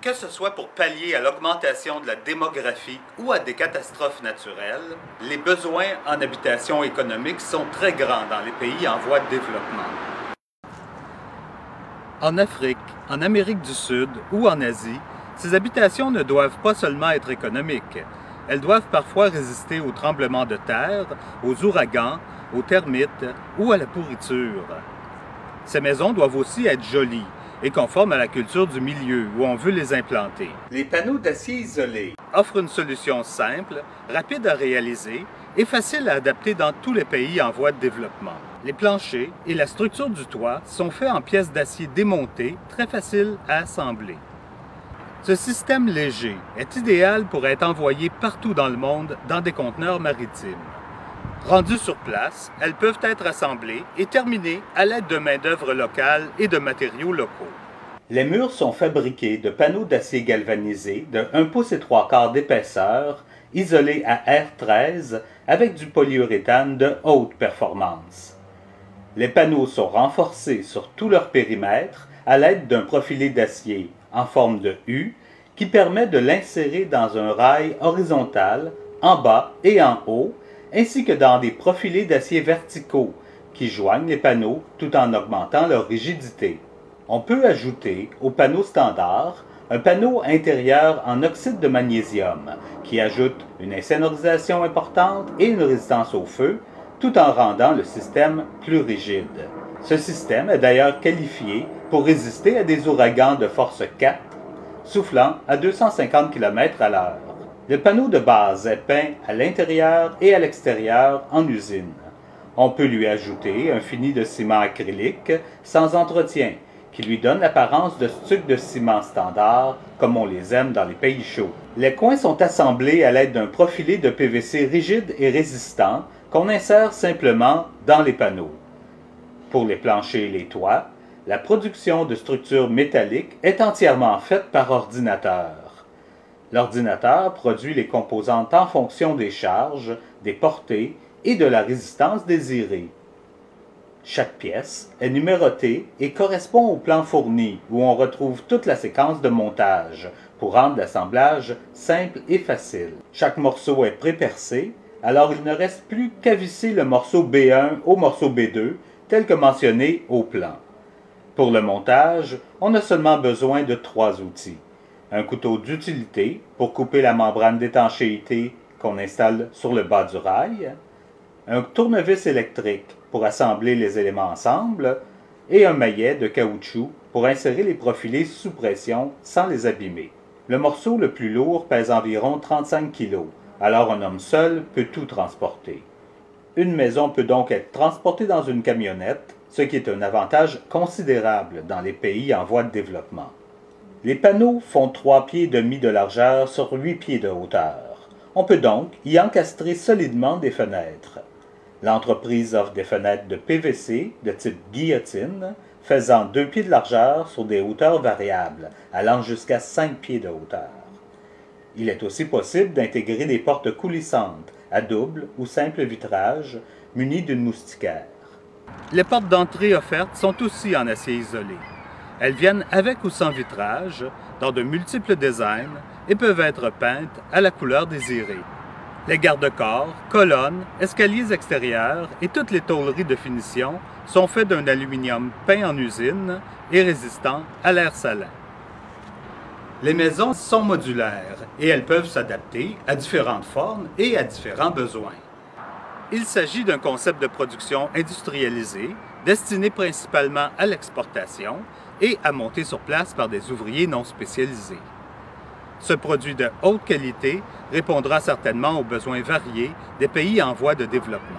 Que ce soit pour pallier à l'augmentation de la démographie ou à des catastrophes naturelles, les besoins en habitation économique sont très grands dans les pays en voie de développement. En Afrique, en Amérique du Sud ou en Asie, ces habitations ne doivent pas seulement être économiques. Elles doivent parfois résister aux tremblements de terre, aux ouragans, aux termites ou à la pourriture. Ces maisons doivent aussi être jolies et conformes à la culture du milieu où on veut les implanter. Les panneaux d'acier isolé offrent une solution simple, rapide à réaliser et facile à adapter dans tous les pays en voie de développement. Les planchers et la structure du toit sont faits en pièces d'acier démontées, très faciles à assembler. Ce système léger est idéal pour être envoyé partout dans le monde dans des conteneurs maritimes. Rendues sur place, elles peuvent être assemblées et terminées à l'aide de main-d'œuvre locale et de matériaux locaux. Les murs sont fabriqués de panneaux d'acier galvanisé de 1 pouce et 3/4 d'épaisseur, isolés à R13 avec du polyuréthane de haute performance. Les panneaux sont renforcés sur tout leur périmètre à l'aide d'un profilé d'acier en forme de U qui permet de l'insérer dans un rail horizontal en bas et en haut, ainsi que dans des profilés d'acier verticaux qui joignent les panneaux tout en augmentant leur rigidité. On peut ajouter au panneau standard un panneau intérieur en oxyde de magnésium qui ajoute une insonorisation importante et une résistance au feu tout en rendant le système plus rigide. Ce système est d'ailleurs qualifié pour résister à des ouragans de force 4 soufflant à 250 km/h. Le panneau de base est peint à l'intérieur et à l'extérieur en usine. On peut lui ajouter un fini de ciment acrylique sans entretien qui lui donne l'apparence de stucs de ciment standard comme on les aime dans les pays chauds. Les coins sont assemblés à l'aide d'un profilé de PVC rigide et résistant qu'on insère simplement dans les panneaux. Pour les planchers et les toits, la production de structures métalliques est entièrement faite par ordinateur. L'ordinateur produit les composantes en fonction des charges, des portées et de la résistance désirée. Chaque pièce est numérotée et correspond au plan fourni où on retrouve toute la séquence de montage pour rendre l'assemblage simple et facile. Chaque morceau est pré-percé, alors il ne reste plus qu'à visser le morceau B1 au morceau B2 tel que mentionné au plan. Pour le montage, on a seulement besoin de 3 outils. Un couteau d'utilité pour couper la membrane d'étanchéité qu'on installe sur le bas du rail, un tournevis électrique pour assembler les éléments ensemble et un maillet de caoutchouc pour insérer les profilés sous pression sans les abîmer. Le morceau le plus lourd pèse environ 35 kg, alors un homme seul peut tout transporter. Une maison peut donc être transportée dans une camionnette, ce qui est un avantage considérable dans les pays en voie de développement. Les panneaux font 3,5 pieds de largeur sur 8 pieds de hauteur. On peut donc y encastrer solidement des fenêtres. L'entreprise offre des fenêtres de PVC de type guillotine, faisant 2 pieds de largeur sur des hauteurs variables, allant jusqu'à 5 pieds de hauteur. Il est aussi possible d'intégrer des portes coulissantes, à double ou simple vitrage, munies d'une moustiquaire. Les portes d'entrée offertes sont aussi en acier isolé. Elles viennent avec ou sans vitrage, dans de multiples designs et peuvent être peintes à la couleur désirée. Les garde-corps, colonnes, escaliers extérieurs et toutes les tôleries de finition sont faits d'un aluminium peint en usine et résistant à l'air salin. Les maisons sont modulaires et elles peuvent s'adapter à différentes formes et à différents besoins. Il s'agit d'un concept de production industrialisé, destiné principalement à l'exportation et à monter sur place par des ouvriers non spécialisés. Ce produit de haute qualité répondra certainement aux besoins variés des pays en voie de développement.